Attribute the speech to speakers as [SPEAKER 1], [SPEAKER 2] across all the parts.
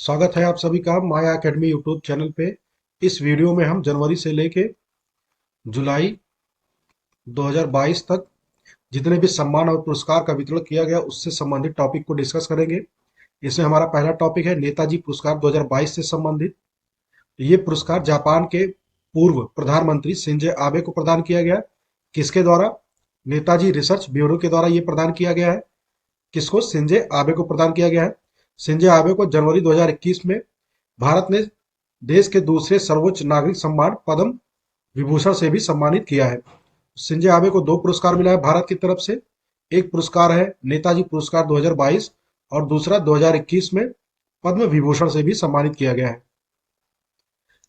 [SPEAKER 1] स्वागत है आप सभी का माया एकेडमी यूट्यूब चैनल पे। इस वीडियो में हम जनवरी से लेके जुलाई 2022 तक जितने भी सम्मान और पुरस्कार का वितरण किया गया उससे संबंधित टॉपिक को डिस्कस करेंगे। इसमें हमारा पहला टॉपिक है नेताजी पुरस्कार 2022 से संबंधित। ये पुरस्कार जापान के पूर्व प्रधानमंत्री शिंजो आबे को प्रदान किया गया। किसके द्वारा? नेताजी रिसर्च ब्यूरो के द्वारा ये प्रदान किया गया है। किसको? शिंजो आबे को प्रदान किया गया है। शिंजो आबे को जनवरी 2021 में भारत ने देश के दूसरे सर्वोच्च नागरिक सम्मान पद्म विभूषण से भी सम्मानित किया है। शिंजो आबे को दो पुरस्कार मिला है भारत की तरफ से। एक पुरस्कार है नेताजी पुरस्कार 2022 और दूसरा 2021 में पद्म विभूषण से भी सम्मानित किया गया है।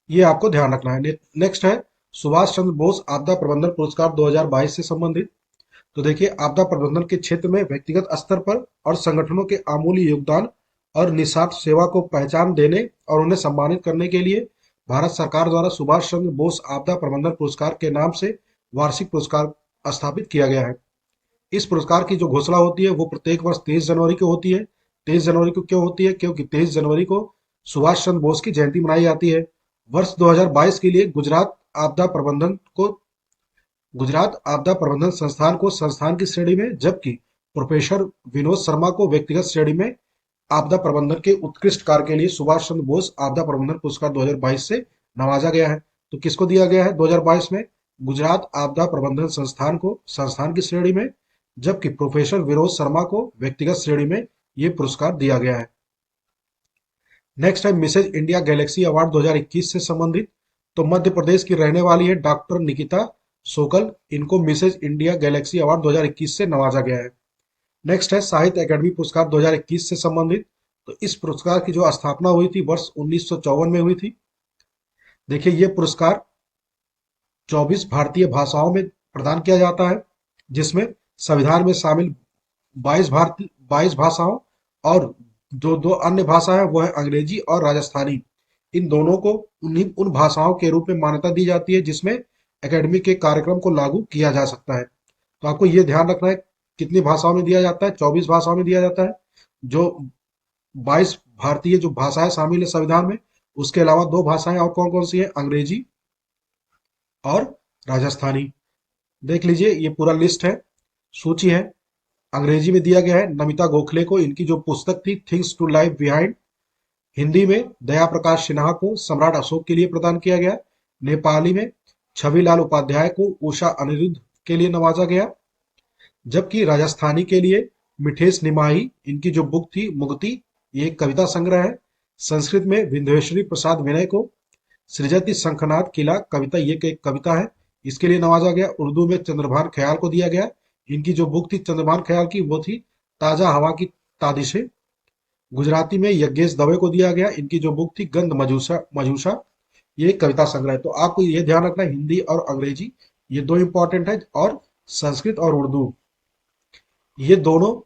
[SPEAKER 1] ये आपको ध्यान रखना है। नेक्स्ट है सुभाष चंद्र बोस आपदा प्रबंधन पुरस्कार 2022 से संबंधित। तो देखिए, आपदा प्रबंधन के क्षेत्र में व्यक्तिगत स्तर पर और संगठनों के अमूल्य योगदान और निस्वार्थ सेवा को पहचान देने और उन्हें सम्मानित करने के लिए भारत सरकार द्वारा सुभाष चंद्र बोस आपदा प्रबंधन पुरस्कार के नाम से वार्षिक पुरस्कार स्थापित किया गया है। इस पुरस्कार की जो घोषणा होती है वो प्रत्येक वर्ष 23 जनवरी को होती है। 23 जनवरी को क्यों होती है? क्योंकि 23 जनवरी को सुभाष चंद्र बोस की जयंती मनाई जाती है। वर्ष 2022 के लिए गुजरात आपदा प्रबंधन संस्थान को संस्थान की श्रेणी में, जबकि प्रोफेसर विनोद शर्मा को व्यक्तिगत श्रेणी में आपदा प्रबंधन के उत्कृष्ट कार्य के लिए सुभाष चंद्र बोस आपदा प्रबंधन पुरस्कार 2022 से नवाजा गया है। तो किसको दिया गया है 2022 में? गुजरात आपदा प्रबंधन संस्थान को संस्थान की श्रेणी में, जबकि प्रोफेसर विनोद शर्मा को व्यक्तिगत श्रेणी में ये पुरस्कार दिया गया है। नेक्स्ट है मिसेज इंडिया गैलेक्सी अवार्ड 2021 से संबंधित। तो मध्य प्रदेश की रहने वाली है डॉक्टर निकिता सोकल। इनको मिसेज इंडिया गैलेक्सी अवार्ड 2021 से नवाजा गया है। नेक्स्ट है साहित्य अकादमी पुरस्कार 2021 से संबंधित। तो इस पुरस्कार की जो स्थापना हुई थी वर्ष 1954 में हुई थी। देखिए, ये पुरस्कार 24 भारतीय भाषाओं में प्रदान किया जाता है, जिसमें संविधान में शामिल 22 भाषाओं और जो दो अन्य भाषा है वो है अंग्रेजी और राजस्थानी। इन दोनों को उन्हीं उन भाषाओं के रूप में मान्यता दी जाती है जिसमें एकेडमी के कार्यक्रम को लागू किया जा सकता है। तो आपको ये ध्यान रखना है कितनी भाषाओं में दिया जाता है? 24 भाषाओं में दिया जाता है। जो 22 भारतीय जो भाषाएं शामिल है संविधान में, उसके अलावा दो भाषाएं और कौन कौन सी है? अंग्रेजी और राजस्थानी। देख लीजिए, ये पूरा लिस्ट है, सूची है। अंग्रेजी में दिया गया है नमिता गोखले को, इनकी जो पुस्तक थी things to live behind. Hindi में दया प्रकाश सिन्हा को सम्राट अशोक के लिए प्रदान किया गया। नेपाली में छविलाल उपाध्याय को उषा अनिरुद्ध के लिए नवाजा गया। जबकि राजस्थानी के लिए मिठेश निमाही, इनकी जो बुक थी मुक्ति, ये एक कविता संग्रह है। संस्कृत में विंध्येश्वरी प्रसाद विनय को सृजति शंखनाद किला कविता, ये एक कविता है, इसके लिए नवाजा गया। उर्दू में चंद्रभान ख्याल को दिया गया। इनकी जो बुक थी चंद्रभान ख्याल की वो थी ताजा हवा की तादिशें। गुजराती में यज्ञेश दवे को दिया गया। इनकी जो बुक थी गंध मजूसा मजूसा, ये एक कविता संग्रह है। तो आपको ये ध्यान रखना है हिंदी और अंग्रेजी ये दो इंपॉर्टेंट है, और संस्कृत और उर्दू ये दोनों,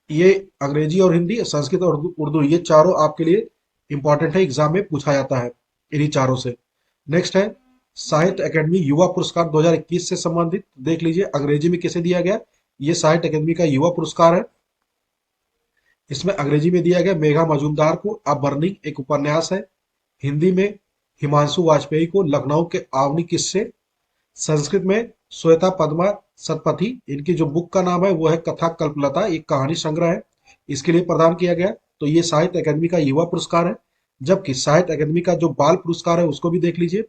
[SPEAKER 1] ये अंग्रेजी और हिंदी, संस्कृत और उर्दू ये चारों आपके लिए इंपॉर्टेंट है, एग्जाम में पूछा जाता है इन्हीं चारों से। नेक्स्ट है साहित्य अकादमी युवा पुरस्कार 2021 से संबंधित। देख लीजिए, अंग्रेजी में किसे दिया गया? ये साहित्य अकादमी का युवा पुरस्कार है। इसमें अंग्रेजी में दिया गया मेघा मजूमदार को अ बर्निंग, एक उपन्यास है। हिंदी में हिमांशु वाजपेयी को लखनऊ के आवनी किस्से। संस्कृत में श्वेता पद्मा सतपथी, इनकी जो बुक का नाम है वो है कथा कल्पलता, एक कहानी संग्रह है, इसके लिए प्रदान किया गया। तो ये साहित्य अकादमी का युवा पुरस्कार है। जबकि साहित्य अकादमी का जो बाल पुरस्कार है उसको भी देख लीजिए,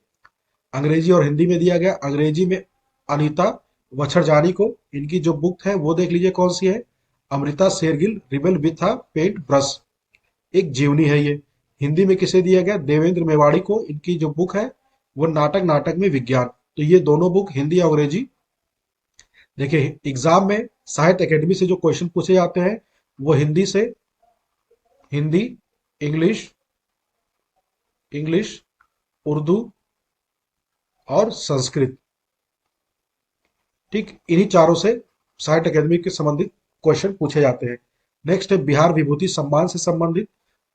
[SPEAKER 1] अंग्रेजी और हिंदी में दिया गया। अंग्रेजी में अनीता वछरजानी को, इनकी जो बुक है वो देख लीजिए कौन सी है, Amrita Shergil rebel with a paint brush, एक जीवनी है ये। हिंदी में किसे दिया गया? देवेंद्र मेवाड़ी को, इनकी जो बुक है वो नाटक नाटक में विज्ञान। तो ये दोनों बुक हिंदी और अंग्रेजी। देखिए, एग्जाम में साहित्य अकेडमी से जो क्वेश्चन पूछे जाते हैं वो हिंदी से, हिंदी, इंग्लिश, इंग्लिश, उर्दू और संस्कृत, ठीक इन्हीं चारों से साहित्य अकादमी के संबंधित क्वेश्चन पूछे जाते हैं। नेक्स्ट है बिहार विभूति सम्मान से संबंधित।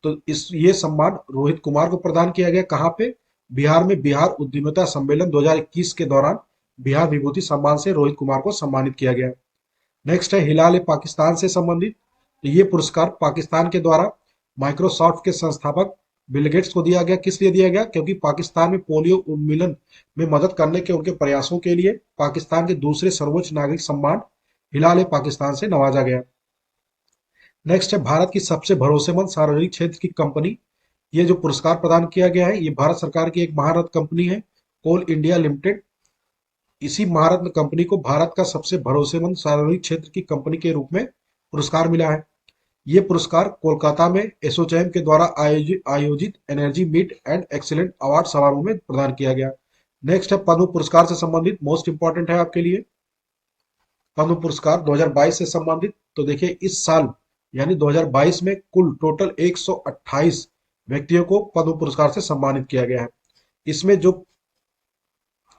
[SPEAKER 1] तो इस ये सम्मान रोहित कुमार को प्रदान किया गया। कहाँ पे? बिहार में बिहार उद्यमिता सम्मेलन 2021 के दौरान बिहार विभूति सम्मान से रोहित कुमार को सम्मानित किया गया। नेक्स्ट है हिलाल पाकिस्तान से संबंधित। तो ये पुरस्कार पाकिस्तान के द्वारा माइक्रोसॉफ्ट के संस्थापक बिल गेट्स को दिया गया। किस लिए दिया गया? क्योंकि पाकिस्तान में पोलियो उन्मूलन में मदद करने के उनके प्रयासों के लिए पाकिस्तान के दूसरे सर्वोच्च नागरिक सम्मान हिलाल ए पाकिस्तान से नवाजा गया। नेक्स्ट है भारत की सबसे भरोसेमंद सार्वजनिक क्षेत्र की कंपनी। ये जो पुरस्कार प्रदान किया गया है, ये भारत सरकार की एक महारत्न कंपनी है, कोल इंडिया लिमिटेड। इसी महारत्न कंपनी को भारत का सबसे भरोसेमंद सार्वजनिक क्षेत्र की कंपनी के रूप में पुरस्कार मिला है। ये पुरस्कार कोलकाता में एसोचैम के द्वारा आयोजित आयोजित energy meet and excellent award समारोह में प्रदान किया गया। नेक्स्ट है पद्म पुरस्कार से संबंधित मोस्ट इंपॉर्टेंट है आपके लिए, पद्म पुरस्कार 2022 से संबंधित। तो देखिए इस साल यानी 2022 में कुल टोटल 128 व्यक्तियों को पद्म पुरस्कार से सम्मानित किया गया है। इसमें जो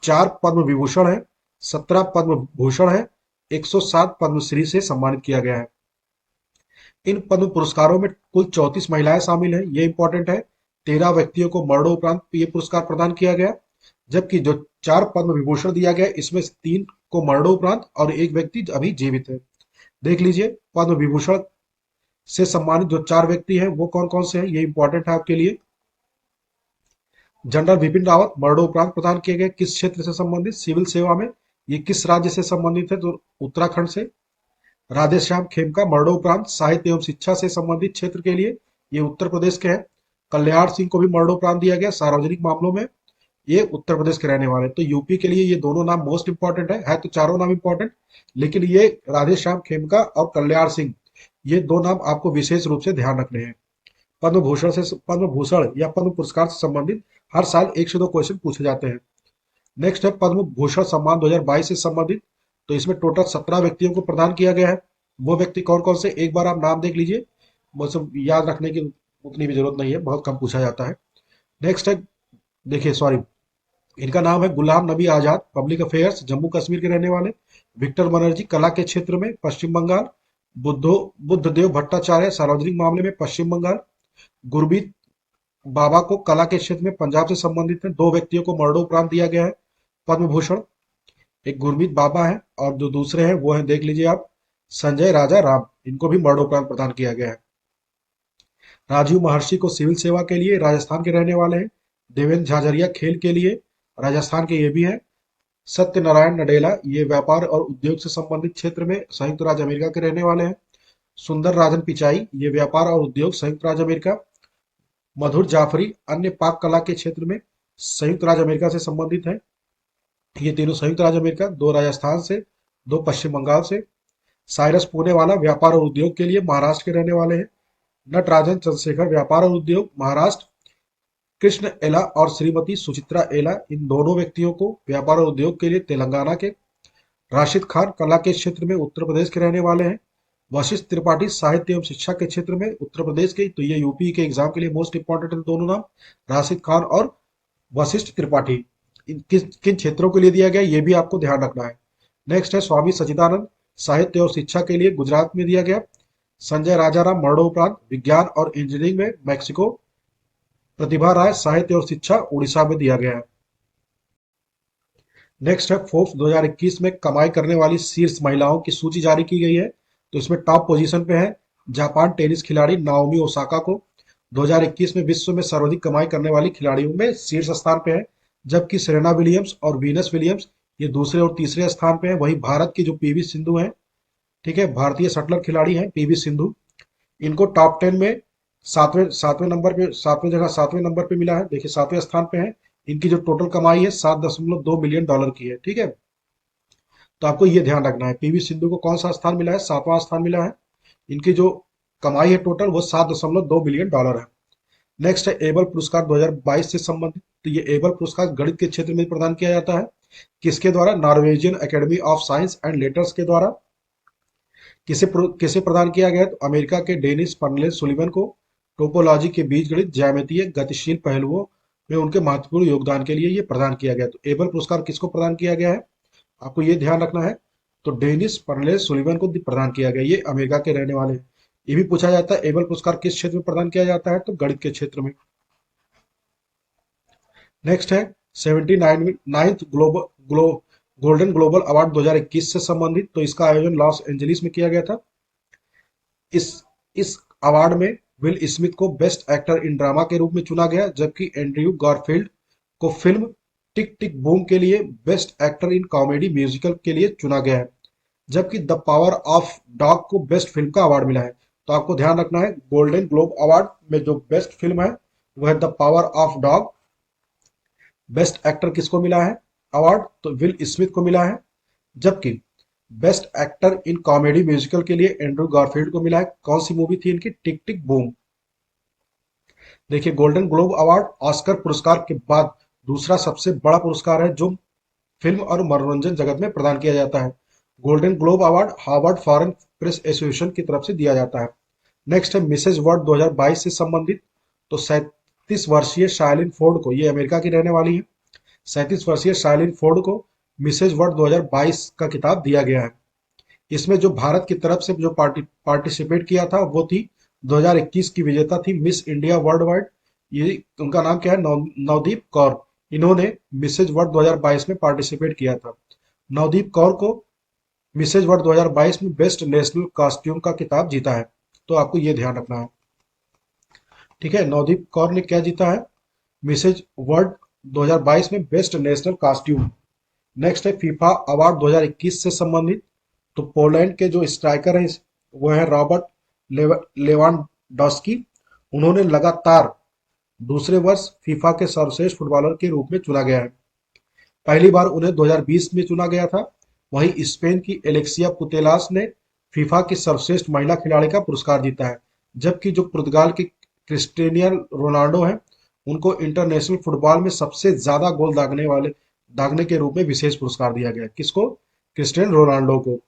[SPEAKER 1] 4 पद्म विभूषण है, 17 पद्म भूषण है, 107 पद्मश्री से सम्मानित किया गया है। इन पद्म पुरस्कारों में कुल 34 महिलाएं शामिल हैं, ये इंपॉर्टेंट है। 13 व्यक्तियों को मरणोपरांत ये पुरस्कार प्रदान किया गया, जबकि जो 4 पद्म विभूषण दिया गया इसमें से 3 को मरणोपरांत और एक व्यक्ति अभी जीवित है। देख लीजिए पद्म विभूषण से सम्मानित जो 4 व्यक्ति हैं वो कौन कौन से हैं, ये इंपॉर्टेंट है आपके लिए। जनरल बिपिन रावत मरणोपरांत प्रदान किए गए, किस क्षेत्र से संबंधित? सिविल सेवा में। ये किस राज्य से संबंधित है? तो उत्तराखंड से। राधेश्याम खेमका मरणोपरांत साहित्य एवं शिक्षा से संबंधित क्षेत्र के लिए, ये उत्तर प्रदेश के हैं। कल्याण सिंह को भी मरणोपरांत दिया गया सार्वजनिक मामलों में, ये उत्तर प्रदेश के रहने वाले। तो यूपी के लिए ये दोनों नाम मोस्ट इंपॉर्टेंट है तो चारों नाम इंपॉर्टेंट, लेकिन ये राधेश्याम खेमका और कल्याण सिंह, ये 2 नाम आपको विशेष रूप से ध्यान रखने हैं। पद्म भूषण या पद्म पुरस्कार से संबंधित हर साल 1 से 2 क्वेश्चन पूछे जाते हैं। नेक्स्ट है पद्म भूषण सम्मान 2022 से संबंधित। तो इसमें टोटल 17 व्यक्तियों को प्रदान किया गया है। वो व्यक्ति कौन कौन से, एक बार आप नाम देख लीजिए, वो सब याद रखने की उतनी भी जरूरत नहीं है, बहुत कम पूछा जाता है। नेक्स्ट है, देखिए सॉरी, इनका नाम है गुलाम नबी आजाद पब्लिक अफेयर्स जम्मू कश्मीर के रहने वाले। विक्टर बनर्जी कला के क्षेत्र में पश्चिम बंगाल। बुद्धदेव भट्टाचार्य सार्वजनिक मामले में पश्चिम बंगाल। गुरमीत बाबा को कला के क्षेत्र में पंजाब से संबंधित है। 2 व्यक्तियों को मरणोपरांत दिया गया है पद्म भूषण, एक गुरमीत बाबा है और जो दूसरे हैं वो हैं, देख लीजिए आप, संजय राजा राम, इनको भी मरणोपरांत प्रदान किया गया है। राजीव महर्षि को सिविल सेवा के लिए, राजस्थान के रहने वाले हैं। देवेंद्र झाझरिया खेल के लिए, राजस्थान के ये भी हैं। सत्यनारायण नडेला ये व्यापार और उद्योग से संबंधित क्षेत्र में संयुक्त राज्य अमेरिका के रहने वाले हैं। सुंदर राजन पिचाई ये व्यापार और उद्योग संयुक्त राज्य अमेरिका। मधुर जाफरी अन्य पाक कला के क्षेत्र में संयुक्त राज्य अमेरिका से संबंधित है। ये तीनों संयुक्त राज्य अमेरिका, 2 राजस्थान से, 2 पश्चिम बंगाल से। साइरस पूनेवाला व्यापार और उद्योग के लिए महाराष्ट्र के रहने वाले हैं। नटराजन चंद्रशेखर व्यापार और उद्योग महाराष्ट्र। कृष्ण एला और श्रीमती सुचित्रा एला इन दोनों व्यक्तियों को व्यापार और उद्योग के लिए तेलंगाना के। राशिद खान कला के क्षेत्र में उत्तर प्रदेश के रहने वाले हैं। वशिष्ठ त्रिपाठी साहित्य एवं शिक्षा के क्षेत्र में उत्तर प्रदेश के, तो ये यूपी के एग्जाम के लिए मोस्ट इंपॉर्टेंट है दोनों नाम, राशिद खान और वशिष्ठ त्रिपाठी। किन किन क्षेत्रों के लिए दिया गया ये भी आपको ध्यान रखना है। नेक्स्ट है स्वामी सच्चिदानंद साहित्य और शिक्षा के लिए गुजरात में दिया गया। संजय राजाराम मरणोपरांत विज्ञान और इंजीनियरिंग में मैक्सिको। प्रतिभा राय साहित्य और शिक्षा उड़ीसा में दिया गया है। नेक्स्ट है फोर्ब्स 2021 में कमाई करने वाली शीर्ष महिलाओं की सूची जारी की गई है। तो इसमें टॉप पोजीशन पे है जापान टेनिस खिलाड़ी नाओमी ओसाका को। 2021 में विश्व में सर्वाधिक कमाई करने वाली खिलाड़ियों में शीर्ष स्थान पे है, जबकि सेरेना विलियम्स और वीनस विलियम्स ये दूसरे और तीसरे स्थान पे है। वहीं भारत की जो पीवी सिंधु है, ठीक है, भारतीय शटलर खिलाड़ी हैं पीवी सिंधु, इनको टॉप 10 में सातवें नंबर पे, सातवें नंबर पे मिला है। देखिए 7वें स्थान पे है। इनकी जो टोटल कमाई है 7.2 मिलियन डॉलर की है, ठीक है। तो आपको ये ध्यान रखना है, पीवी सिंधु को कौन सा स्थान मिला है? 7वां स्थान मिला है। इनकी जो कमाई है टोटल वो 7.2 मिलियन डॉलर है। नेक्स्ट है एबल पुरस्कार 2022 से संबंधित। तो ये एबल पुरस्कार गणित के क्षेत्र में प्रदान किया जाता है। किसके द्वारा? Norwegian academy of science and letters के द्वारा। किसे प्रदान किया गया? तो अमेरिका के डेनिस पर्नेल सुलिवन को टोपोलॉजी के बीजगणित ज्यामितीय गतिशील पहलुओं में उनके महत्वपूर्ण योगदान के लिए ये प्रदान किया गया। तो एबल पुरस्कार किसको प्रदान किया गया है? आपको ये ध्यान रखना है। तो डेनिस पर्नेल सुलिवन को प्रदान किया गया, ये अमेरिका के रहने वाले। ये भी पूछा जाता है एबल पुरस्कार किस क्षेत्र में प्रदान किया जाता है? तो गणित के क्षेत्र में। नेक्स्ट है 79th गोल्डन ग्लोबल अवार्ड 2021 से संबंधित। तो इसका आयोजन लॉस एंजलिस में किया गया था। इस अवार्ड में विल स्मिथ को बेस्ट एक्टर इन ड्रामा के रूप में चुना गया, जबकि एंड्रयू गारफील्ड को फिल्म टिक टिक बूम के लिए best actor in comedy musical के लिए चुना गया है। जबकि द पावर ऑफ डॉग को बेस्ट फिल्म का अवार्ड मिला है। तो आपको ध्यान रखना है, गोल्डन ग्लोब अवार्ड में जो बेस्ट फिल्म है वह है the power of dog. Best actor किसको मिला है अवार्ड? तो विल स्मिथ को मिला है। जबकि best actor in comedy musical के लिए एंड्रू गारफील्ड को मिला है। कौन सी मूवी थी इनकी? टिक टिक बूम। देखिए, गोल्डन ग्लोब अवार्ड ऑस्कर पुरस्कार के बाद दूसरा सबसे बड़ा पुरस्कार है जो फिल्म और मनोरंजन जगत में प्रदान किया जाता है। Golden globe award Harvard foreign press association की तरफ से दिया जाता है। नेक्स्ट है मिसेज वर्ल्ड 2022 से संबंधित। तो 37 वर्षीय शाइलिन फोर्ड को, ये अमेरिका की रहने वाली है, 37 वर्षीय शाइलिन फोर्ड को मिसेज वर्ल्ड 2022 का खिताब दिया गया है। इसमें जो भारत की तरफ से जो पार्टिसिपेट किया था वो थी 2021 की विजेता थी मिस इंडिया वर्ल्ड वाइड। ये उनका नाम क्या है? नवदीप कौर। इन्होंने मिसेज वर्ल्ड 2022 में पार्टिसिपेट किया था। नवदीप कौर को मिसेज वर्ल्ड 2022 में बेस्ट नेशनल कॉस्ट्यूम का खिताब जीता है। तो आपको ये ध्यान रखना है, ठीक है। नवदीप कौर ने क्या जीता है? मिसेज वर्ल्ड 2022 में बेस्ट नेशनल कॉस्ट्यूम। नेक्स्ट है फीफा अवार्ड 2021 से संबंधित। तो पोलैंड के जो स्ट्राइकर हैं वो है रॉबर्ट लेवांडोस्की। उन्होंने लगातार दूसरे वर्ष फीफा के सर्वश्रेष्ठ फुटबॉलर के रूप में चुना गया है। पहली बार उन्हें 2020 में चुना गया था। वहीं स्पेन की एलेक्सिया पुतेलास ने फीफा की सर्वश्रेष्ठ महिला खिलाड़ी का पुरस्कार जीता है। जबकि जो पुर्तगाल के क्रिस्टियानो रोनाल्डो हैं उनको इंटरनेशनल फुटबॉल में सबसे ज्यादा गोल दागने के रूप में विशेष पुरस्कार दिया गया। किसको? क्रिस्टियानो रोनाल्डो को।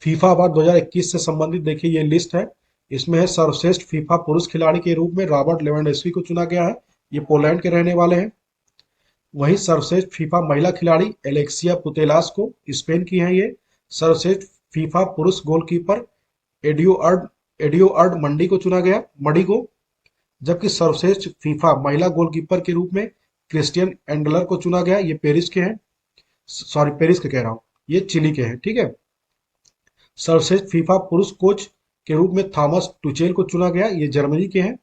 [SPEAKER 1] फीफा अवार्ड 2021 से संबंधित देखिए ये लिस्ट है। इसमें है सर्वश्रेष्ठ फीफा पुरुष खिलाड़ी के रूप में रॉबर्ट लेवेंडोस्की को चुना गया है, ये पोलैंड के रहने वाले हैं। वहीं सर्वश्रेष्ठ फीफा महिला खिलाड़ी एलेक्सिया पुतेलास को, स्पेन की हैं ये। सर्वश्रेष्ठ फीफा पुरुष गोलकीपर एडियोआर्ड मंडी को चुना गया, मडी को। जबकि सर्वश्रेष्ठ फीफा महिला गोलकीपर के रूप में क्रिस्टियन एंडलर को चुना गया, ये पेरिस के हैं। सॉरी, पेरिस के कह रहा हूं, ये चिली के हैं, ठीक है। सर्वश्रेष्ठ फीफा पुरुष कोच के रूप में थॉमस टुचेल को चुना गया, ये जर्मनी के हैं।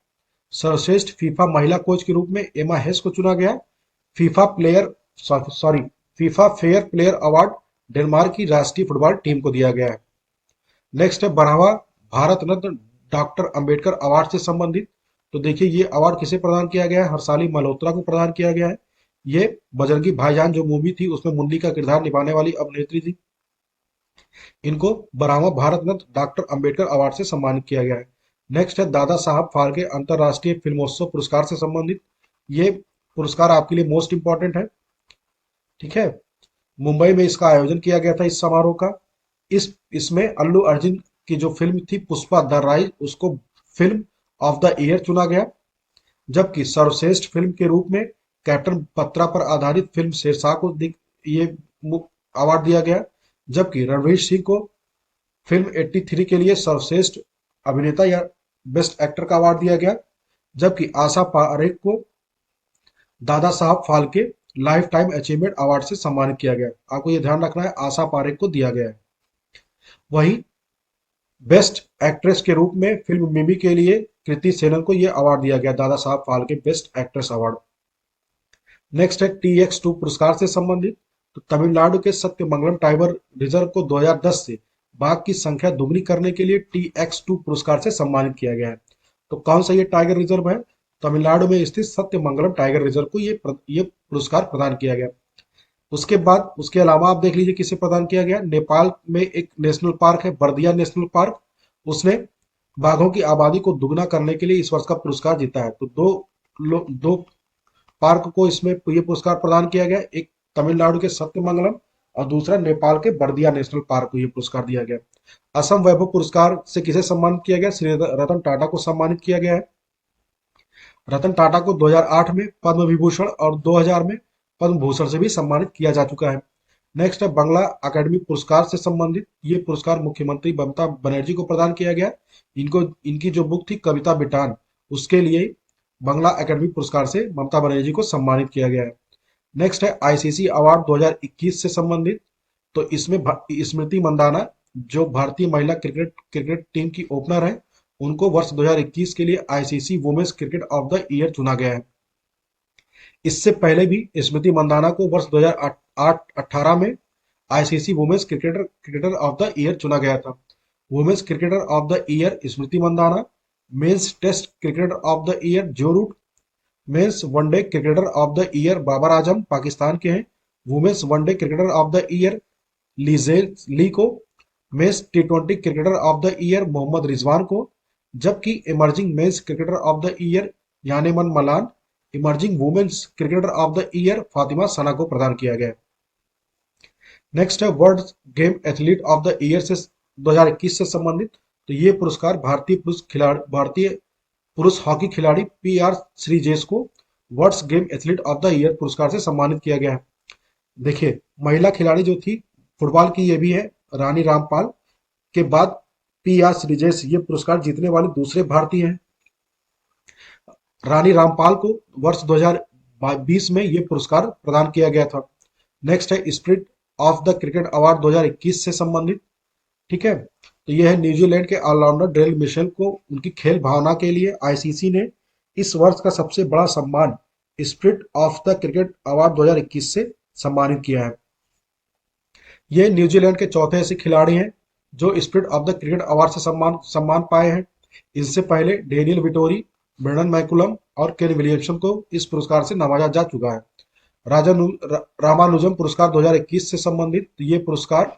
[SPEAKER 1] सर्वश्रेष्ठ फीफा महिला कोच के रूप में एमा हेस को चुना गया। FIFA player sorry FIFA fair player award Denmark की राष्ट्रीय फुटबॉल टीम को दिया गया है। नेक्स्ट है बढ़ावा भारत रत्न डॉक्टर अंबेडकर अवार्ड से संबंधित। तो देखिए ये अवार्ड किसे प्रदान किया गया है? हर्षाली मल्होत्रा को प्रदान किया गया है। ये बजरंगी भाईजान जो मूवी थी उसमें मुन्नी का किरदार निभाने वाली अभिनेत्री थी। इनको बढ़ावा भारत रत्न डॉक्टर अंबेडकर अवार्ड से सम्मानित किया गया है। नेक्स्ट है दादा साहब फाल्के अंतरराष्ट्रीय फिल्मोत्सव पुरस्कार से संबंधित। ये पुरस्कार आपके लिए मोस्ट इंपॉर्टेंट है, ठीक है। मुंबई में इसका आयोजन किया गया था इस समारोह का। इसमें अल्लू अर्जुन की जो फिल्म थी पुष्पा द राइज, उसको फिल्म ऑफ द ईयर चुना गया। जबकि सर्वश्रेष्ठ फिल्म के रूप में कैप्टन पत्रा पर आधारित फिल्म शेरशाह को ये अवार्ड दिया गया। जबकि रणवीर सिंह को फिल्म 83 के लिए सर्वश्रेष्ठ अभिनेता या बेस्ट एक्टर का अवार्ड दिया गया। जबकि आशा पारेख को Dada Saheb Phalke life time achievement award से सम्मानित किया गया। आपको यह ध्यान रखना है, आशा पारेख को दिया गया है। वहीं बेस्ट एक्ट्रेस के रूप में फिल्म मिमी के लिए कृति सेनन को यह अवार्ड दिया गया, Dada Saheb Phalke best actress award. Next है TX2 पुरस्कार से संबंधित। तो तमिलनाडु के सत्यमंगलम टाइगर रिजर्व को 2010 से बाघ की संख्या दुगनी करने के लिए TX2 पुरस्कार से सम्मानित किया गया है। तो कौन सा ये टाइगर रिजर्व है? तमिलनाडु में स्थित सत्यमंगलम टाइगर रिजर्व को ये पुरस्कार प्रदान किया गया। उसके बाद उसके अलावा आप देख लीजिए किसे प्रदान किया गया। नेपाल में एक नेशनल पार्क है बर्दिया नेशनल पार्क, उसने बाघों की आबादी को दुगना करने के लिए इस वर्ष का पुरस्कार जीता है। तो दो पार्क को इसमें ये पुरस्कार प्रदान किया गया, एक तमिलनाडु के सत्यमंगलम और दूसरा नेपाल के बर्दिया नेशनल पार्क को यह पुरस्कार दिया गया। असम वैभव पुरस्कार से किसे सम्मानित किया गया? श्री रतन टाटा को सम्मानित किया गया है। रतन टाटा को 2008 में पद्म विभूषण और 2000 में पद्म भूषण से भी सम्मानित किया जा चुका है। नेक्स्ट है बांग्ला अकेडमी पुरस्कार से संबंधित। ये पुरस्कार मुख्यमंत्री ममता बनर्जी को प्रदान किया गया। इनकी जो बुक थी कविता बिटान, उसके लिए बांग्ला अकेडमी पुरस्कार से ममता बनर्जी को सम्मानित किया गया है। नेक्स्ट है ICC अवार्ड 2021 से संबंधित। तो इसमें स्मृति मंदाना जो भारतीय महिला क्रिकेट टीम की ओपनर है उनको वर्ष 2021 के लिए ICC women's cricket of the year चुना गया है। इससे पहले भी स्मृति मंदाना को वर्ष 2018 में ICC women's cricketer cricketer of the year चुना गया था। Women's cricketer of the year Smriti Mandhana, men's test cricketer of the year Joe Root, men's one day cricketer of the year Babar Azam Pakistan के हैं, women's one day cricketer of the year Lizelle Lee को, men's टी20 cricketer of the year Mohammad Rizwan को, जबकि emerging men's cricketer of the year Janneman Malan, emerging women's cricketer of the year Fatima सना को प्रदान किया गया। नेक्स्ट है world game athlete of the year से 2021 से संबंधित। तो ये पुरस्कार भारतीय पुरुष हॉकी खिलाड़ी पीआर श्रीजेश को world game athlete of the year पुरस्कार से सम्मानित किया गया है। देखिए, महिला खिलाड़ी जो थी फुटबॉल की, ये भी है रानी रामपाल के बाद पीआर श्रीजेश ये पुरस्कार जीतने वाले दूसरे भारतीय हैं। रानी रामपाल को वर्ष 2020 में ये पुरस्कार प्रदान किया गया था। नेक्स्ट है spirit of the cricket award 2021 से संबंधित। ठीक है, तो यह है न्यूजीलैंड के ऑलराउंडर डेल मिशेल को उनकी खेल भावना के लिए आईसीसी ने इस वर्ष का सबसे बड़ा सम्मान spirit of the cricket award 2021 से सम्मानित किया है। ये न्यूजीलैंड के चौथे ऐसे खिलाड़ी हैं जो spirit of the cricket award से सम्मान पाए हैं। इससे पहले डेनियल विटोरी, ब्रेंडन मैकुलम और केन विलियमसन को इस पुरस्कार से नवाजा जा चुका है। रामानुजम पुरस्कार 2021 से संबंधित, तो ये पुरस्कार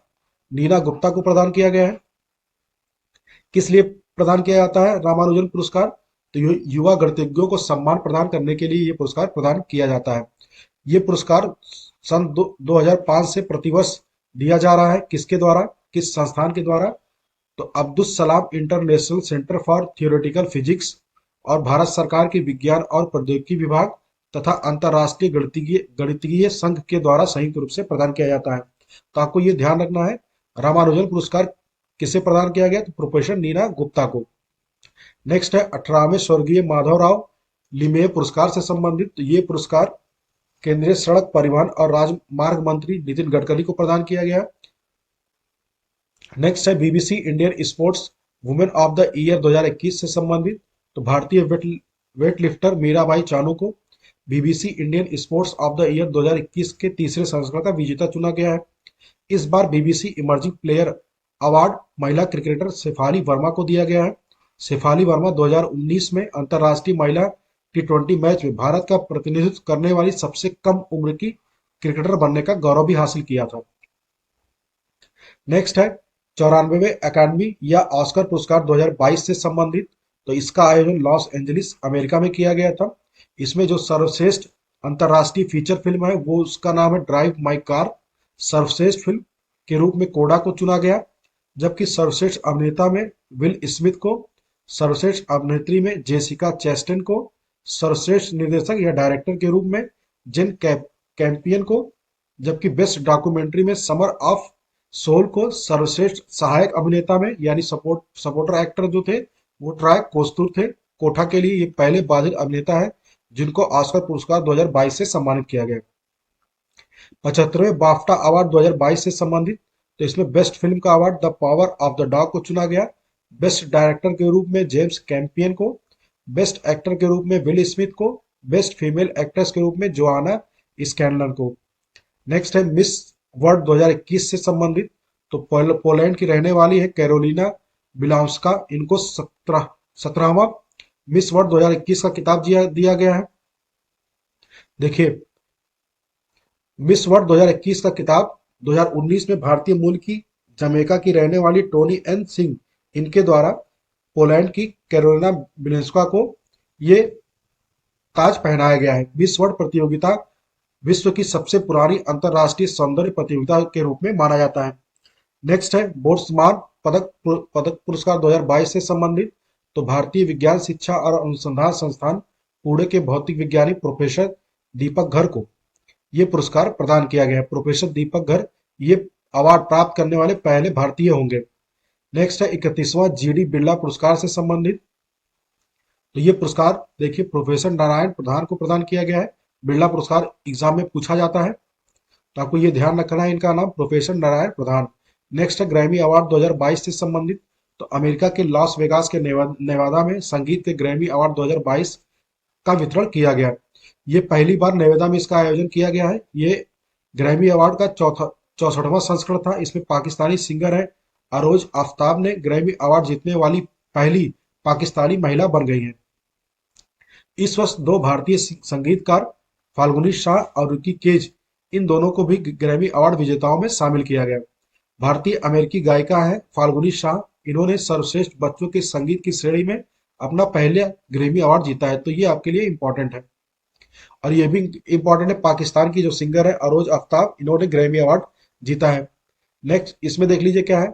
[SPEAKER 1] नीना गुप्ता को प्रदान किया गया है। किस लिए प्रदान किया जाता है रामानुजन पुरस्कार? तो युवा गणितज्ञों को सम्मान प्रदान करने के लिए ये पुरस्कार प्रदान किया जाता है। ये पुरस्कार सन 2005 से प्रतिवर्ष दिया जा रहा है। किसके द्वारा, किस संस्थान के द्वारा? तो Abdul Salam international centre for theoretical physics और भारत सरकार के विज्ञान और प्रौद्योगिकी विभाग तथा अंतर्राष्ट्रीय गणितीय संघ के द्वारा संयुक्त रूप से प्रदान किया जाता है। तो आपको ये ध्यान रखना है, रामानुजन पुरस्कार किसे प्रदान किया गया? तो प्रोफेसर नीना गुप्ता को। नेक्स्ट है 18वें स्वर्गीय माधवराव लिमये पुरस्कार से संबंधित। तो ये पुरस्कार केंद्रीय सड़क परिवहन और राजमार्ग मंत्री नितिन गडकरी को प्रदान किया गया। नेक्स्ट है BBC Indian sports women of the year 2021 से संबंधित। तो भारतीय वेट लिफ्टर मीराबाई चानू को BBC Indian sports of the year 2021 के तीसरे संस्करण का विजेता चुना गया है। इस बार बीबीसी इमर्जिंग प्लेयर अवार्ड महिला क्रिकेटर शेफाली वर्मा को दिया गया है। शेफाली वर्मा 2019 में अंतर्राष्ट्रीय महिला टी20 मैच में भारत का प्रतिनिधित्व करने वाली सबसे कम उम्र की क्रिकेटर बनने का गौरव भी हासिल किया था। नेक्स्ट है 94वें अकादमी या ऑस्कर पुरस्कार 2022 से संबंधित। तो इसका आयोजन लॉस एंजलिस अमेरिका में किया गया था। इसमें जो सर्वश्रेष्ठ अंतर्राष्ट्रीय फीचर फिल्म है वो उसका नाम है ड्राइव माई कार। सर्वश्रेष्ठ फिल्म के रूप में कोडा को चुना गया, जबकि सर्वश्रेष्ठ अभिनेता में विल स्मिथ को, सर्वश्रेष्ठ अभिनेत्री में जेसिका चैस्टेन को, सर्वश्रेष्ठ निर्देशक या डायरेक्टर के रूप में जेन कैंपियन को, जबकि बेस्ट डॉक्यूमेंट्री में समर ऑफ सोल को, सर्वश्रेष्ठ सहायक अभिनेता में यानी सपोर्टर एक्टर जो थे वो ट्राय कोस्तूर थे। कोठा के लिए ये पहले बाधित अभिनेता है जिनको ऑस्कर पुरस्कार 2022 से सम्मानित किया गया। 75वें बाफ्टा अवार्ड 2022 से संबंधित। तो इसमें बेस्ट फिल्म का award the power of the dog को चुना गया, बेस्ट डायरेक्टर के रूप में जेम्स कैंपियन को, बेस्ट एक्टर के रूप में विल स्मिथ को, बेस्ट फीमेल एक्ट्रेस के रूप में जोआना स्कैनलन को। नेक्स्ट है मिस वर्ल्ड 2021 से संबंधित। तो पोलैंड की रहने वाली है कैरोलिना बिलाउस्का, इनको 17वां मिस वर्ल्ड 2021 का खिताब दिया गया है। देखिए, मिस वर्ल्ड 2021 का खिताब 2019 में भारतीय मूल की जमैका की रहने वाली टोनी एन सिंह इनके द्वारा पोलैंड की कैरोलिना बिलेंस्का को ये ताज पहनाया गया है। मिस वर्ल्ड प्रतियोगिता विश्व की सबसे पुरानी अंतर्राष्ट्रीय सौंदर्य प्रतियोगिता के रूप में माना जाता है। नेक्स्ट है बोट्समान पदक पुरस्कार 2022 से संबंधित। तो भारतीय विज्ञान शिक्षा और अनुसंधान संस्थान पुणे के भौतिक विज्ञानी प्रोफेसर दीपक घर को ये पुरस्कार प्रदान किया गया है। प्रोफेसर दीपक घर ये अवार्ड प्राप्त करने वाले पहले भारतीय होंगे। नेक्स्ट है 31वां जीडी बिरला पुरस्कार से संबंधित। तो ये पुरस्कार देखिए प्रोफेसर नारायण प्रधान को प्रदान किया गया है। बिरला पुरस्कार एग्जाम में पूछा जाता है, तो आपको ये ध्यान रखना है, इनका नाम प्रोफेसर नारायण प्रधान। नेक्स्ट है ग्रैमी अवार्ड 2022 से संबंधित। तो अमेरिका के लॉस वेगास के नेवादा में संगीत के ग्रैमी अवार्ड 2022 का वितरण किया गया। ये पहली बार नेवादा में इसका आयोजन किया गया है। ये ग्रैमी अवार्ड का 64वां संस्करण था। इसमें पाकिस्तानी सिंगर है अरोज आफ्ताब ने ग्रैमी अवार्ड जीतने वाली पहली पाकिस्तानी महिला बन गई है। इस वर्ष दो भारतीय संगीतकार फाल्गुनी शाह और रिकी केज, इन दोनों को भी ग्रैमी अवार्ड विजेताओं में शामिल किया गया। भारतीय अमेरिकी गायिका है फाल्गुनी शाह। इन्होंने सर्वश्रेष्ठ बच्चों के संगीत की श्रेणी में अपना पहला ग्रैमी अवार्ड जीता है, तो ये आपके लिए इंपॉर्टेंट है। और ये भी इंपॉर्टेंट है, पाकिस्तान की जो सिंगर है अरोज आफ्ताब, इन्होंने ग्रैमी अवार्ड जीता है। नेक्स्ट इसमें देख लीजिए क्या है।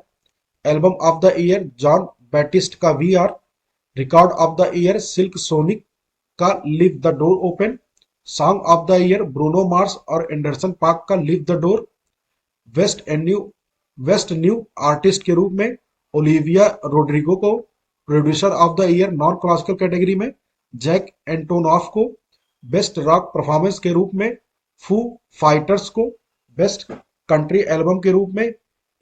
[SPEAKER 1] Album of the year Jon Batiste का we are, record of the year Silk Sonic का leave the door open, song of the year Bruno Mars और एंडरसन पार्क का leave the door, best new artist के रूप में Olivia Rodrigo को, producer of the year non classical category में Jack Antonoff को, best rock performance के रूप में फू फाइटर्स को, बेस्ट कंट्री एल्बम के रूप में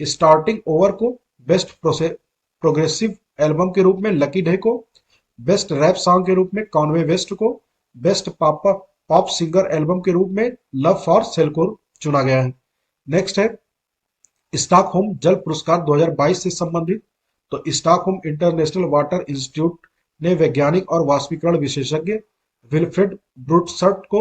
[SPEAKER 1] स्टार्टिंग ओवर को, बेस्ट प्रोग्रेसिव एल्बम के रूप में लकी डे को, बेस्ट रैप सॉन्ग के रूप में कॉनवे वेस्ट को, बेस्ट पॉप सिंगर एल्बम के रूप में लव फॉर सेल को चुना गया है। नेक्स्ट है स्टॉकहोम जल पुरस्कार 2022 से संबंधित। तो स्टॉकहोम इंटरनेशनल वाटर इंस्टीट्यूट ने वैज्ञानिक और वाष्पीकरण विशेषज्ञ विल्फ्रेड ब्रूटसर्ट को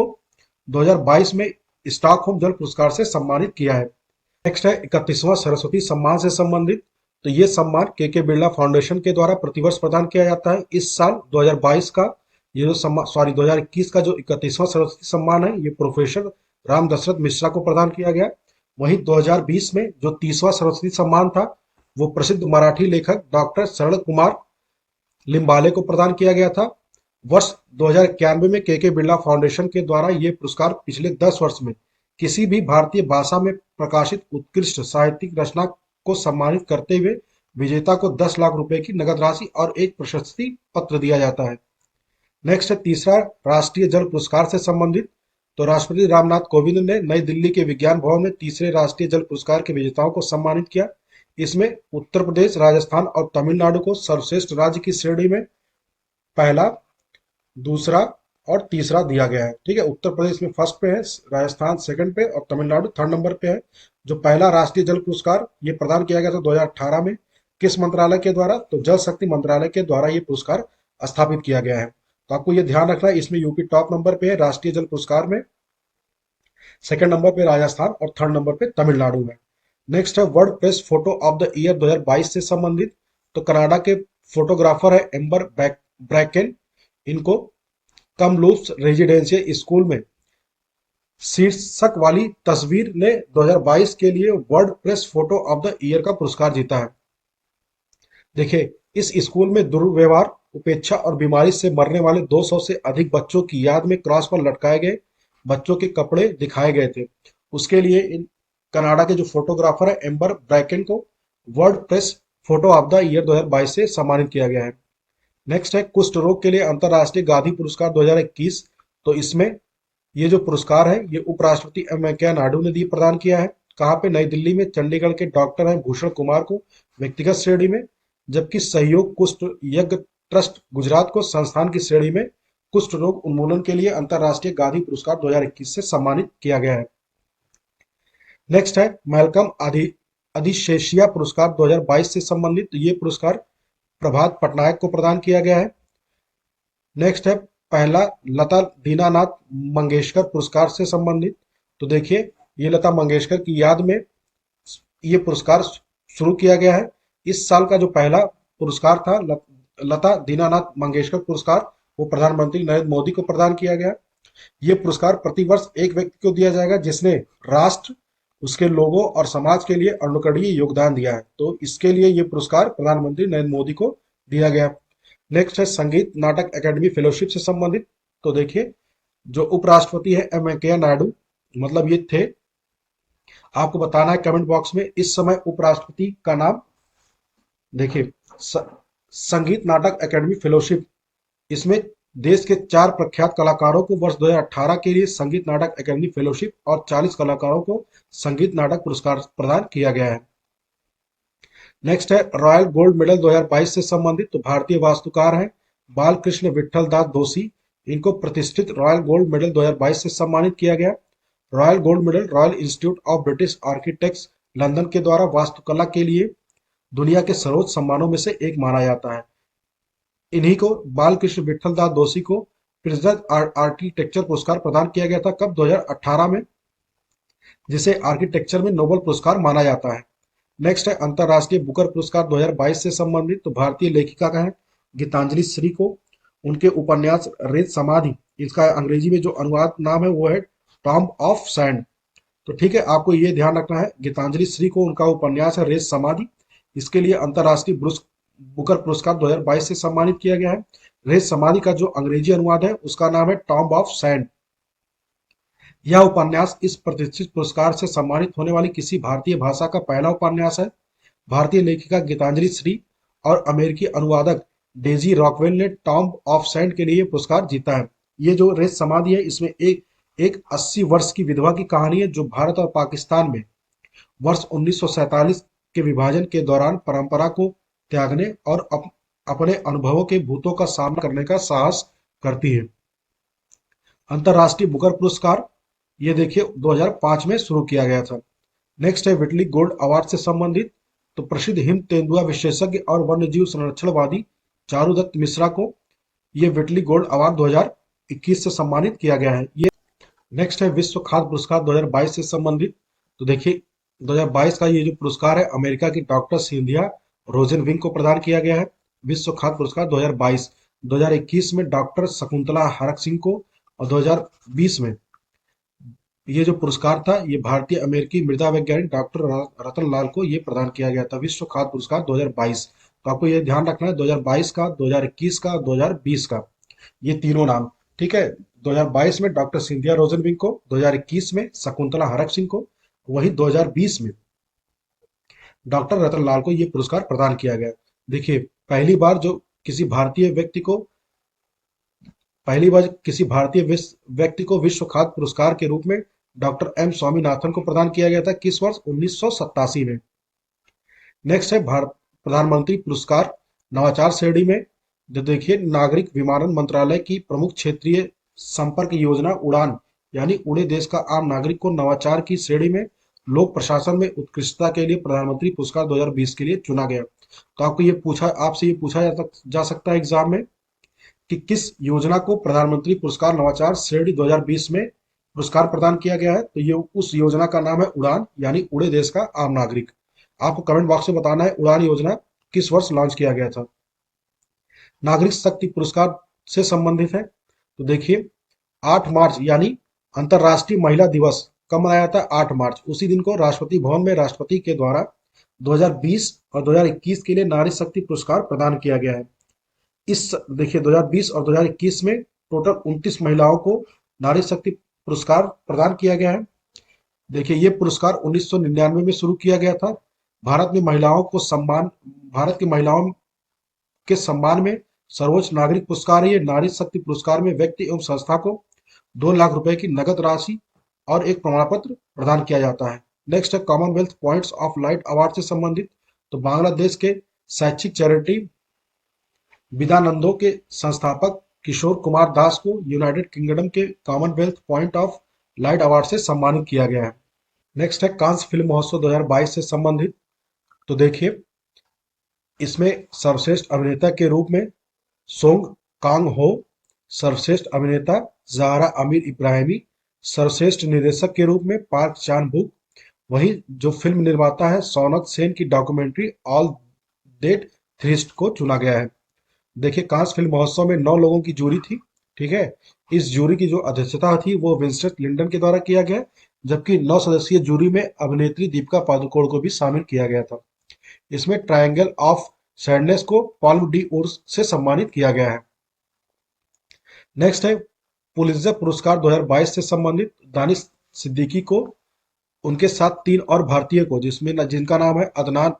[SPEAKER 1] 2022 में स्टॉकहोम जल पुरस्कार से सम्मानित किया है। नेक्स्ट है 31वां सरस्वती सम्मान से संबंधित। तो ये सम्मान के बिरला फाउंडेशन के द्वारा प्रतिवर्ष प्रदान किया जाता है। इस साल 2022 का ये जो सम्मान 2021 का जो 31वां सरस्वती सम्मान है, ये प्रोफेसर राम दशरथ मिश्रा को प्रदान किया गया। वहीं 2020 में जो 30वां सरस्वती सम्मान था, वो प्रसिद्ध मराठी लेखक डॉक्टर शरद कुमार लिम्बाले को प्रदान किया गया था। वर्ष 2091 में के बिरला फाउंडेशन के द्वारा ये पुरस्कार पिछले 10 वर्ष में किसी भी भारतीय भाषा में प्रकाशित उत्कृष्ट साहित्यिक रचना को सम्मानित करते हुए विजेता को 10 लाख रुपए की नगद राशि और एक प्रशस्ति पत्र दिया जाता है। नेक्स्ट है तीसरा राष्ट्रीय जल पुरस्कार से संबंधित। तो राष्ट्रपति रामनाथ कोविंद ने नई दिल्ली के विज्ञान भवन में तीसरे राष्ट्रीय जल पुरस्कार के विजेताओं को सम्मानित किया। इसमें उत्तर प्रदेश, राजस्थान और तमिलनाडु को सर्वश्रेष्ठ राज्य की श्रेणी में पहला, दूसरा और तीसरा दिया गया है। ठीक है, उत्तर प्रदेश में फर्स्ट पे है, राजस्थान सेकंड पे और तमिलनाडु थर्ड नंबर पे है। जो पहला राष्ट्रीय जल पुरस्कार ये प्रदान किया गया था 2018 में, किस मंत्रालय के द्वारा? तो जल शक्ति मंत्रालय के द्वारा ये पुरस्कार स्थापित किया गया है। तो आपको ये ध्यान रखना है, इसमें यूपी टॉप नंबर पे है राष्ट्रीय जल पुरस्कार में, सेकंड नंबर पे राजस्थान और थर्ड नंबर पे तमिलनाडु में। नेक्स्ट है world press photo of the year 2022 से संबंधित। तो कनाडा के फोटोग्राफर है एम्बर ब्रैकेन। इनको कमलूप्स रेजिडेंशियल स्कूल में शीर्षक वाली तस्वीर ने 2022 के लिए world press photo of the year का पुरस्कार जीता है। देखिए, इस स्कूल में दुर्व्यवहार, उपेक्षा और बीमारी से मरने वाले 200 से अधिक बच्चों की याद में क्रॉस पर लटकाए गए बच्चों के कपड़े दिखाए गए थे। उसके लिए इन कनाडा के जो फोटोग्राफर है एम्बर ब्रैकेन को world press photo of the year 2022 से सम्मानित किया गया है। नेक्स्ट है कुष्ठ रोग के लिए अंतर्राष्ट्रीय गांधी पुरस्कार 2021। तो इसमें ये जो पुरस्कार है ये उपराष्ट्रपति एम वेंकैया नायडू ने दिए प्रदान किया है। कहाँ पे? नई दिल्ली में चंडीगढ़ के डॉक्टर हैं भूषण कुमार को व्यक्तिगत श्रेणी में, जबकि सहयोग कुष्ठ यज्ञ ट्रस्ट गुजरात को संस्थान की श्रेणी में कुष्ठ रोग उन्मूलन के लिए अंतर्राष्ट्रीय गांधी पुरस्कार 2021 से सम्मानित किया गया है। नेक्स्ट है मैल्कम अधिशेषिया पुरस्कार 2022 से संबंधित। तो ये पुरस्कार प्रभात पटनायक को प्रदान किया गया है। नेक्स्ट है पहला लता दीनानाथ मंगेशकर पुरस्कार से संबंधित। तो देखिए, ये लता मंगेशकर की याद में ये पुरस्कार शुरू किया गया है। इस साल का जो पहला पुरस्कार था लता दीनानाथ मंगेशकर पुरस्कार, वो प्रधानमंत्री नरेंद्र मोदी को प्रदान किया गया। ये पुरस्कार प्रतिवर्ष एक व्यक्ति को दिया जाएगा जिसने राष्ट्र, उसके लोगों और समाज के लिए अणुकणीय योगदान दिया है। तो इसके लिए ये पुरस्कार प्रधानमंत्री नरेंद्र मोदी को दिया गया। नेक्स्ट है संगीत नाटक अकेडमी फेलोशिप से संबंधित। तो देखिए, जो उपराष्ट्रपति है एम वेंकैया नायडू, मतलब ये थे, आपको बताना है कमेंट बॉक्स में इस समय उपराष्ट्रपति का नाम। देखिए, संगीत नाटक अकेडमी फेलोशिप, इसमें देश के 4 प्रख्यात कलाकारों को वर्ष 2018 के लिए संगीत नाटक अकेडमी फेलोशिप और 40 कलाकारों को संगीत नाटक पुरस्कार प्रदान किया गया है। नेक्स्ट है रॉयल गोल्ड मेडल 2022 से संबंधित, तो भारतीय वास्तुकार हैं बालकृष्ण विट्ठल दास दोषी। इनको प्रतिष्ठित रॉयल गोल्ड मेडल 2022 से सम्मानित किया गया। Royal gold medal royal institute of British architects London के द्वारा वास्तुकला के लिए दुनिया के सर्वोच्च सम्मानों में से एक माना जाता है। इन्हीं को बालकृष्ण विट्ठल दास दोषी को प्रिज्जत आर्किटेक्चर पुरस्कार प्रदान किया गया था कब, 2018 में, जिसे आर्किटेक्चर में नोबेल पुरस्कार माना जाता है। नेक्स्ट है अंतर्राष्ट्रीय बुकर पुरस्कार 2022 से संबंधित, तो भारतीय लेखिका का है गीतांजलि श्री को। उनके उपन्यास रेत समाधि, इसका अंग्रेजी में जो अनुवाद नाम है वो है टॉम्ब ऑफ सैंड। तो ठीक है, आपको ये ध्यान रखना है, गीतांजलि श्री को उनका उपन्यास है रेत समाधि, इसके लिए अंतर्राष्ट्रीय बुकर पुरस्कार 2022 से सम्मानित किया गया है। रेत समाधि का जो अंग्रेजी अनुवाद है उसका नाम है टॉम्ब ऑफ सैंड। यह उपन्यास इस प्रतिष्ठित पुरस्कार से सम्मानित होने वाली किसी भारतीय भाषा का पहला उपन्यास है। भारतीय लेखिका गीतांजलि श्री और अमेरिकी अनुवादक डेजी रॉकवेल ने टॉम्ब ऑफ सैंड के लिए ये पुरस्कार जीता है। ये जो रेत समाधि है इसमें एक एक 80 वर्ष की विधवा की कहानी है जो भारत और पाकिस्तान में वर्ष 1947 के विभाजन के दौरान परंपरा को त्यागने और अपने अनुभवों के भूतों का सामना करने का साहस करती है। अंतर्राष्ट्रीय बुकर पुरस्कार ये देखिए 2005 में शुरू किया गया था। नेक्स्ट है विटली गोल्ड अवार्ड से संबंधित, तो प्रसिद्ध हिम तेंदुआ विशेषज्ञ और वन्यजीव संरक्षणवादी चारुदत्त मिश्रा को ये विटली गोल्ड अवार्ड 2021 से सम्मानित किया गया है। ये नेक्स्ट है विश्व खाद्य पुरस्कार 2022 से संबंधित, तो देखिए 2022 का ये जो पुरस्कार है अमेरिका की डॉक्टर सिंधिया रोजेनविंग को प्रदान किया गया है। विश्व खाद्य पुरस्कार 2022, 2021 में डॉक्टर शकुंतला हरक सिंह को और 2020 में ये जो पुरस्कार था ये भारतीय अमेरिकी मृदा वैज्ञानिक डॉक्टर रतन लाल को ये प्रदान किया गया था, विश्व खाद्य पुरस्कार 2022। तो आपको ये ध्यान रखना है 2022 का, 2021 का, 2020 का, ये तीनों नाम, ठीक है। 2022 में डॉक्टर सिंधिया रोजनविंग को, 2021 में शकुंतला हरक सिंह को, वही 2020 में डॉक्टर रतन लाल को ये पुरस्कार प्रदान किया गया। देखिए पहली बार किसी भारतीय व्यक्ति को विश्व खाद्य पुरस्कार के रूप में डॉक्टर एम स्वामीनाथन को प्रदान किया गया था, किस वर्ष, 1987 में। नेक्स्ट है भारत प्रधानमंत्री पुरस्कार नवाचार श्रेणी में, जो देखिए नागरिक विमानन मंत्रालय की प्रमुख क्षेत्रीय संपर्क योजना उड़ान, यानी उड़े देश का आम नागरिक को नवाचार की श्रेणी में लोक प्रशासन में उत्कृष्टता के लिए प्रधानमंत्री पुरस्कार 2020 के लिए चुना गया। तो आपसे ये पूछा जा सकता है एग्जाम में कि किस योजना को प्रधानमंत्री पुरस्कार नवाचार श्रेणी 2020 में पुरस्कार प्रदान किया गया है, तो ये उस योजना का नाम है उड़ान, यानी उड़े देश का आम नागरिक। आपको कमेंट बॉक्स में बताना है उड़ान योजना किस वर्ष लॉन्च किया गया था। नागरिक शक्ति पुरस्कार से संबंधित है, तो देखिए 8 मार्च यानी अंतर्राष्ट्रीय महिला दिवस कब मनाया था, 8 मार्च, उसी दिन को राष्ट्रपति भवन में राष्ट्रपति के द्वारा 2020 और 2021 के लिए नारी शक्ति पुरस्कार प्रदान किया गया है। इस देखिए 2020 और 2021 में टोटल 29 महिलाओं को नारी शक्ति पुरस्कार प्रदान किया गया है। देखिए ये पुरस्कार 1999 में शुरू किया गया था। भारत की महिलाओं के सम्मान में सर्वोच्च नागरिक पुरस्कार है ये। नारी शक्ति पुरस्कार में व्यक्ति एवं संस्था को 2 लाख रुपए की नगद राशि और एक प्रमाण पत्र प्रदान किया जाता है। नेक्स्ट है Commonwealth points of light award से संबंधित, तो बांग्लादेश के शैक्षिक चैरिटी विदानंदो के संस्थापक किशोर कुमार दास को यूनाइटेड किंगडम के Commonwealth point of light award से सम्मानित किया गया है। नेक्स्ट है कांस फिल्म महोत्सव 2022 से संबंधित, तो देखिए इसमें सर्वश्रेष्ठ अभिनेता के रूप में सोंग कांग हो, सर्वश्रेष्ठ अभिनेता ज़ाहरा अमीर इब्राहिमी, सर्वश्रेष्ठ निर्देशक के रूप में पार्क चान बुक, वहीं जो फिल्म निर्माता है सौनक सेन की डॉक्यूमेंट्री ऑल दैट थ्रिस्ट को चुना गया है। देखिए कांस फिल्म महोत्सव में 9 लोगों की जूरी थी, ठीक है। इस जूरी की जो अध्यक्षता थी वो विंसेंट लिंडन के द्वारा किया गया, जबकि 9 सदस्यीय जूरी में अभिनेत्री दीपिका पादुकोण को भी शामिल किया गया था। इसमें ट्रायंगल ऑफ सैडनेस को पाल्म डी ओर्स से सम्मानित किया गया है। नेक्स्ट है पुलित्जर पुरस्कार 2022 से संबंधित, दानिश सिद्दीकी को, उनके साथ 3 और भारतीय को जिनका नाम है अदनान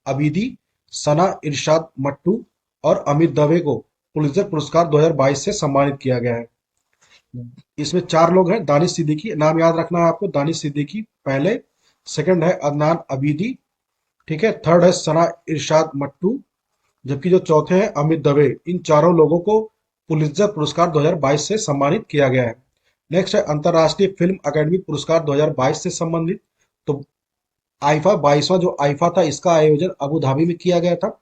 [SPEAKER 1] अबीदी, सना इरशाद मट्टू और अमित दवे को पुलित्जर पुरस्कार 2022 से सम्मानित किया गया है। इसमें 4 लोग हैं। दानिश सिद्दीकी, नाम याद रखना है आपको, दानिश सिद्दीकी पहले, सेकंड है अदनान अबीदी, ठीक है। थर्ड है सना इरशाद मट्टू, जबकि जो चौथे हैं अमित दवे। इन चारों लोगों को पुलित्जर पुरस्कार 2022 से सम्मानित किया गया है। नेक्स्ट है अंतर्राष्ट्रीय फिल्म अकेडमी पुरस्कार 2022 से संबंधित। तो आईफा 22वां जो आईफा था, इसका आयोजन अबू धाबी में किया गया था।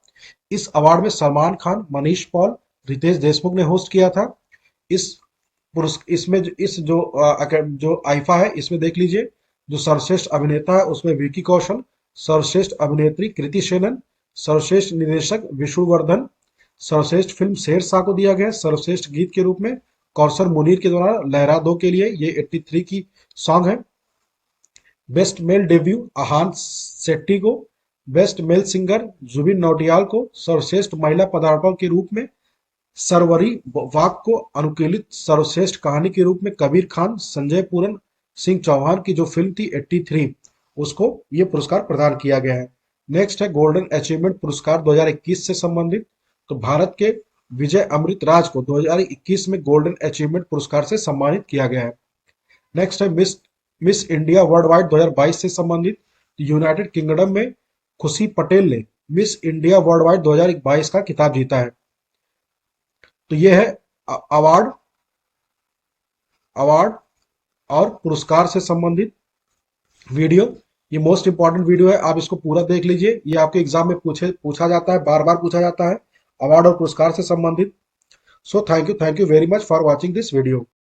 [SPEAKER 1] इस अवार्ड में सलमान खान, मनीष पॉल, रितेश देशमुख ने होस्ट किया था। इस इसमें जो आईफा है, इसमें देख लीजिए, जो सर्वश्रेष्ठ अभिनेता है उसमें विकी कौशल, सर्वश्रेष्ठ अभिनेत्री कृति सेनन, सर्वश्रेष्ठ निर्देशक विष्णुवर्धन, सर्वश्रेष्ठ फिल्म शेरशाह को दिया गया। सर्वश्रेष्ठ गीत के रूप में कौसर मुनीर के द्वारा लहरा दो के लिए, ये 83 की सॉन्ग है। Best male debut Aahan Shetty को, best male singer Jubin Nautiyal को, सर्वश्रेष्ठ महिला पदार्पण के रूप में सरवरी वाक को, अनुकूलित सर्वश्रेष्ठ कहानी के रूप में कबीर खान संजय पूरन सिंह चौहान की जो फिल्म थी 83, उसको ये पुरस्कार प्रदान किया गया है। नेक्स्ट है गोल्डन अचीवमेंट पुरस्कार 2021 से संबंधित। तो भारत के विजय अमृत राज को 2021 में गोल्डन अचीवमेंट पुरस्कार से सम्मानित किया गया है। नेक्स्ट है miss miss India world wide 2022 से संबंधित। यूनाइटेड किंगडम में खुशी पटेल ने मिस इंडिया वर्ल्ड वाइड 2022 का खिताब जीता है। तो ये है अवार्ड अवार्ड और पुरस्कार से संबंधित वीडियो। ये मोस्ट इंपॉर्टेंट वीडियो है, आप इसको पूरा देख लीजिए। ये आपके एग्जाम में पूछा जाता है, बार बार पूछा जाता है, अवार्ड और पुरस्कार से संबंधित। So thank you very much for watching this video.